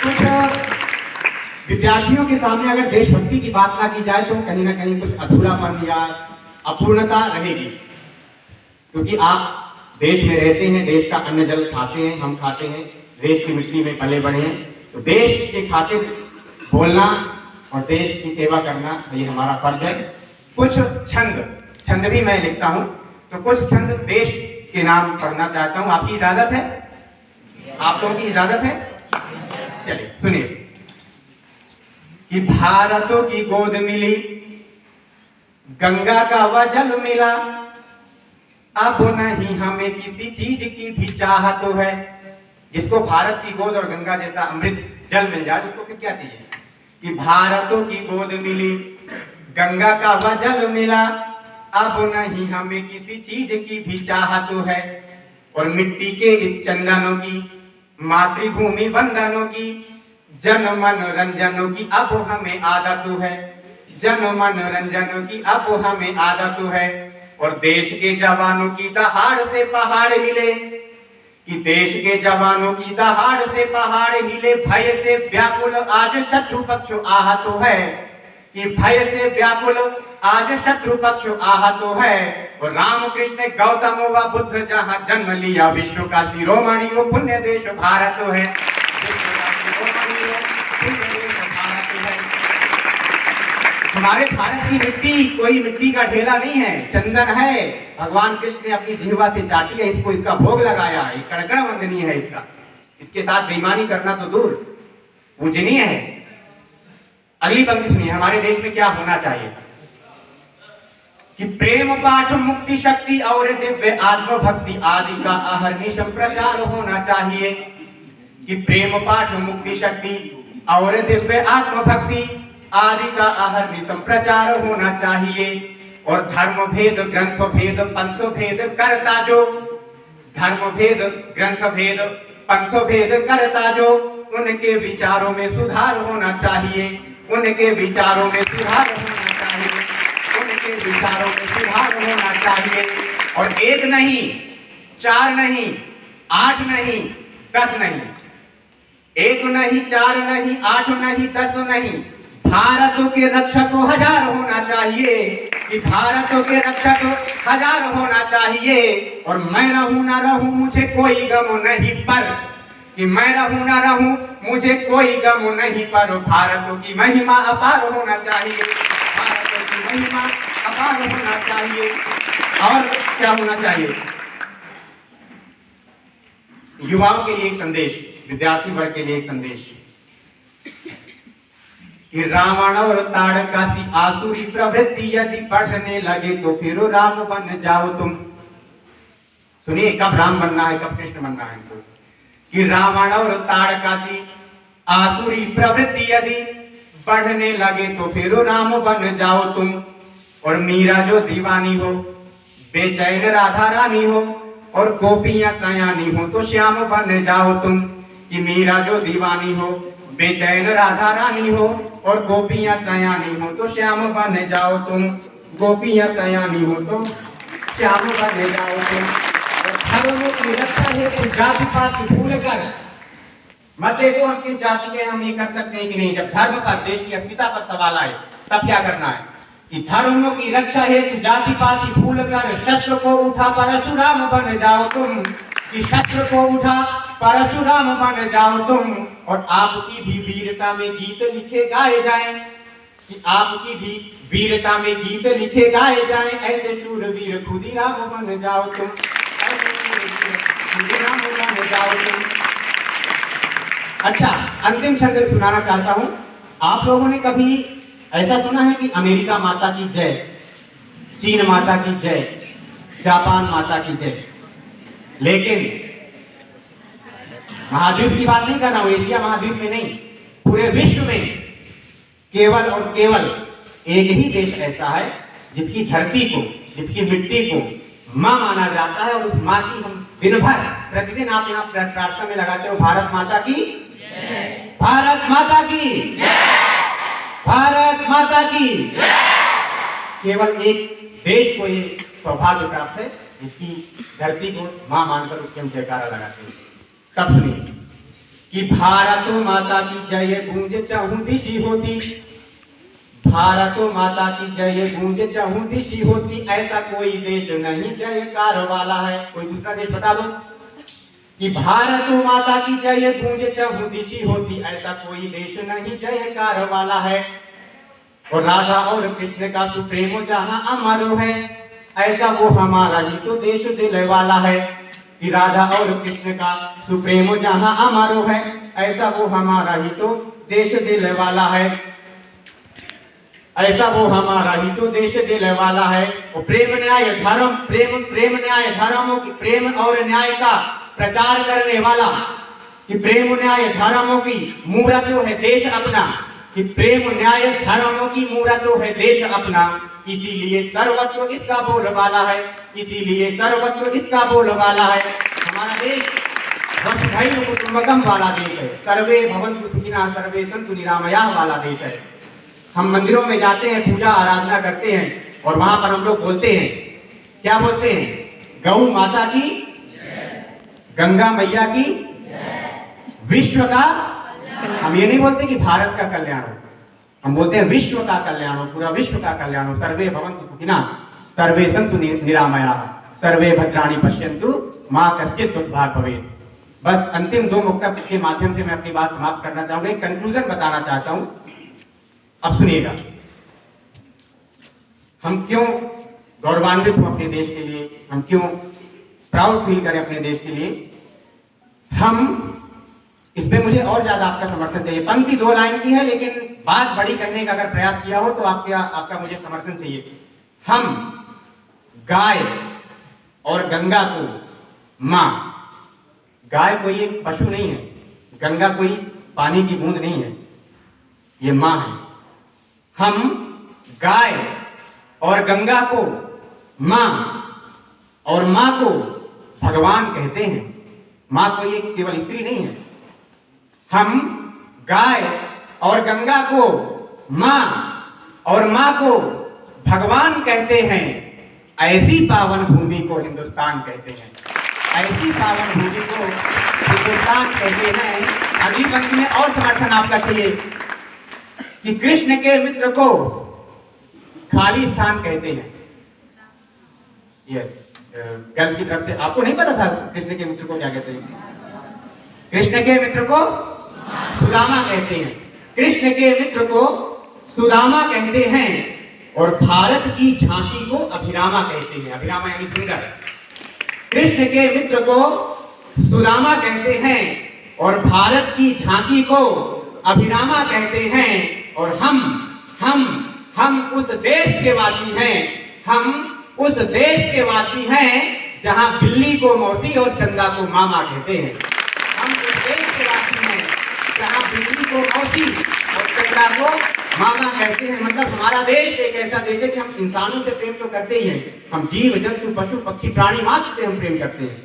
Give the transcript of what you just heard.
कुछ विद्यार्थियों के सामने अगर देशभक्ति की बात ना की जाए तो कहीं ना कहीं कुछ अधूरापन या अपूर्णता रहेगी, क्योंकि आप देश में रहते हैं, देश का अन्न जल खाते हैं, हम खाते हैं, देश की मिट्टी में पले बढ़े हैं, तो देश के खातिर बोलना और देश की सेवा करना ये हमारा फर्ज है। कुछ छंद भी मैं लिखता हूँ, तो कुछ छंद देश के नाम पढ़ना चाहता हूँ। आपकी इजाजत है? आप लोगों की इजाजत है? चलिए सुनिए। कि भारतों की गोद मिली, गंगा का वह जल मिला, अब नहीं हमें किसी चीज की भी चाहत है। जिसको भारत की गोद और गंगा जैसा अमृत जल मिल जाए उसको फिर क्या चाहिए? कि भारतों की गोद मिली, गंगा का वह जल मिला, अब नहीं हमें किसी चीज की भी चाहत है। और मिट्टी के इस चंदनों की, मातृभूमि वंदनों की, जन मनोरंजनों की अब हमें आदत है। जन मनोरंजनों की अब हमें आदत है। और देश के जवानों की दहाड़ से पहाड़ हिले, कि देश के जवानों की दहाड़ से पहाड़ हिले, भय से व्याकुल आज शत्रु पक्ष आहत है। कि भय से व्याकुल आज शत्रु पक्ष आहत है। और राम कृष्ण गौतम व बुद्ध जहां जन्म लिया, विश्व का शिरोमणि वो पुण्य देश भारत है। हमारे भारत की मिट्टी कोई मिट्टी का ढेला नहीं है, चंदन है। भगवान कृष्ण ने अपनी जिह्वा से चाटी है, इसको इसका भोग लगाया है, कड़कड़ वंदनीय है इसका। इसके साथ बेईमानी करना तो दूर, पूजनीय है। अगली पंक्ति सुनिए, हमारे देश में क्या होना चाहिए? कि प्रेम पाठ मुक्ति शक्ति और दिव्य आत्मभक्ति आदि का अहर्निशम प्रचार होना चाहिए। कि प्रेम पाठ मुक्ति शक्ति और दिव्य आत्मभक्ति आदि का अहर्निशम प्रचार होना चाहिए। और धर्म भेद ग्रंथ भेद पंथ भेद करता जो, धर्म भेद ग्रंथ भेद पंथ भेद करता जो, उनके विचारों में सुधार होना चाहिए। उनके विचारों में सुधार होना चाहिए। उनके विचारों में सुधार होना चाहिए। और एक नहीं, चार नहीं, 8 नहीं, 10 नहीं, एक नहीं, 4 नहीं, 8 नहीं, 10 नहीं, भारत के रक्षक 1000 होना चाहिए। कि भारत के रक्षक 1000 होना चाहिए। और मैं रहूं ना रहूं मुझे कोई गम नहीं पर, कि मैं रहूं ना रहूं मुझे कोई गम नहीं पर, भारत की महिमा अपार होना चाहिए। भारत की महिमा अपार होना चाहिए। और क्या होना चाहिए? युवाओं के लिए एक संदेश, विद्यार्थी वर्ग के लिए एक संदेश। कि रावण और ताड़कासी आसुरी प्रवृत्ति यदि बढ़ने लगे तो फिर राम बन जाओ तुम। सुनिए, कब राम बनना है, कब कृष्ण बनना है तो। कि रावण और ताड़कासी आसुरी प्रवृत्ति यदि बढ़ने लगे तो फिर राम बन जाओ तुम। और मीरा जो दीवानी हो, बेचैन राधा रानी हो, और गोपियां सयानी हो तो श्याम बन जाओ तुम। कि मीरा जो दीवानी हो, बेचैन राधा रानी हो, और गोपियां सयानी हो तो श्याम बन जाओ तुम। गोपियां सयानी हो तो श्याम बन जाओ तुम। धर्म की रक्षा हेतु जाति पाति भूल कर, मत देखो हम किस जाति के, हम ये कर सकते हैं कि नहीं। जब धर्म पर, देश की अस्मिता पर सवाल आए तब क्या करना है? कि धर्म की रक्षा हेतु जाति पाति भूल कर, शस्त्र को उठा परशुराम बन जाओ तुम। कि शस्त्र को उठा परशुराम बन जाओ तुम। और आपकी भी वीरता में गीत लिखे गाए जाएं। कि आपकी भी वीरता में गीत लिखे गाए जाएं, ऐसे शूरवीर खुदीराम बन जाओ तुम। ऐसे शूरवीर खुदीराम बन जाओ तुम। अच्छा, अंतिम छंद सुनाना चाहता हूं। आप लोगों ने कभी ऐसा सुना है कि अमेरिका माता की जय, चीन माता की जय, जापान माता की जय? लेकिन महाद्वीप की बात नहीं कर रहा हूं, एशिया महाद्वीप में नहीं, पूरे विश्व में केवल और केवल एक ही देश ऐसा है जिसकी धरती को, जिसकी मिट्टी को मां माना जाता है। और उस मां की हम दिन भर प्रतिदिन आप यहाँ प्रार्थना में लगाते हो, भारत माता की जय, भारत माता की जय, भारत माता की जय। केवल एक देश को ये सौभाग्य प्राप्त है जिसकी धरती को मां मानकर उसके हम जयकारा लगाते हैं। तब सुनिए कि भारत माता की जय गूंज चहुं दिशि होती, भारत माता की जय गूंज चहुं दिशि होती, ऐसा कोई देश नहीं जयकार वाला है। कोई दूसरा देश बता दो कि भारत माता की जय गूंज चहुं दिशि होती, ऐसा कोई देश नहीं जयकार वाला है। और राधा और कृष्ण का सुप्रेम जहां अमर है, ऐसा वो हमारा ही तो देश दिल वाला है। कि राधा और कृष्ण का सुप्रेम जहां अमर है, ऐसा वो हमारा ही तो देश दिल वाला है, ऐसा वो हमारा ही तो देश दिल वाला है। और प्रेम न्याय धर्म, प्रेम न्याय धर्मों की, प्रेम और न्याय का प्रचार करने वाला, कि प्रेम न्याय धर्मों की मूरत है देश अपना, कि प्रेम न्याय धर्मों की मूरत है देश अपना, इसीलिए सर्वत्र इसका बोलबाला है, इसीलिए सर्वत्र इसका बोलबाला है। हमारा देश वसुधैव कुटुंबकम वाला देश है, सर्वे भवन्तु सुखिनः सर्वे सन्तु निरामयाः वाला देश है। हम मंदिरों में जाते हैं, पूजा आराधना करते हैं और वहां पर हम लोग बोलते हैं, क्या बोलते हैं? गौ माता की, गंगा मैया की, विश्व का, हम ये नहीं बोलते कि भारत का कल्याण हो, हम बोलते हैं विश्व का कल्याण हो, पूरा विश्व का कल्याण हो। सर्वे भवन्तु सुखिनः सर्वे सन्तु निरामयाः सर्वे भद्राणि पश्यन्तु मा कश्चित् दुर्भाग् भवेत्। बस अंतिम दो वक्तव्य के माध्यम से मैं अपनी बात समाप्त करना चाहूंगा, एक कंक्लूजन बताना चाहता हूं। अब सुनिएगा, हम क्यों गौरवान्वित हो अपने देश के लिए, हम क्यों प्राउड फील करें अपने देश के लिए। हम इसमें मुझे और ज्यादा आपका समर्थन चाहिए। पंक्ति 2 लाइन की है, लेकिन बात बड़ी करने का अगर प्रयास किया हो तो आपका मुझे समर्थन चाहिए। हम गाय और गंगा को मां, गाय कोई एक पशु नहीं है, गंगा कोई पानी की बूंद नहीं है, ये मां है। हम गाय और गंगा को मां और मां को भगवान कहते हैं। मां कोई एक केवल स्त्री नहीं है। हम गाय और गंगा को मां और मां को भगवान कहते हैं। ऐसी पावन भूमि को हिंदुस्तान कहते हैं, ऐसी पावन भूमि को हिंदुस्तान कहते हैं। अगली पंक्ति में और समर्थन आपका चाहिए कि कृष्ण के मित्र को खाली स्थान कहते हैं। यस, गर्ल्स की तरफ से आपको नहीं पता था कृष्ण के मित्र को क्या कहते हैं? कृष्ण के मित्र को सुदामा कहते हैं, कृष्ण के मित्र को सुदामा कहते हैं और भारत की झांकी को अभिरामा कहते हैं। अभिरामा यानी सुंदर। कृष्ण के मित्र को सुदामा कहते हैं और भारत की झांकी को अभिरामा कहते हैं। और हम उस देश के वासी हैं, हम उस देश के वासी हैं जहां बिल्ली को मौसी और चंदा को मामा कहते हैं। हम उस देश के वासी हैं जहां बिल्ली को मौसी और चंदा को मामा कहते हैं। मतलब हमारा देश एक ऐसा देश है कि हम इंसानों से प्रेम तो करते ही हैं, हम जीव जंतु पशु पक्षी प्राणी मात्र से हम प्रेम करते हैं,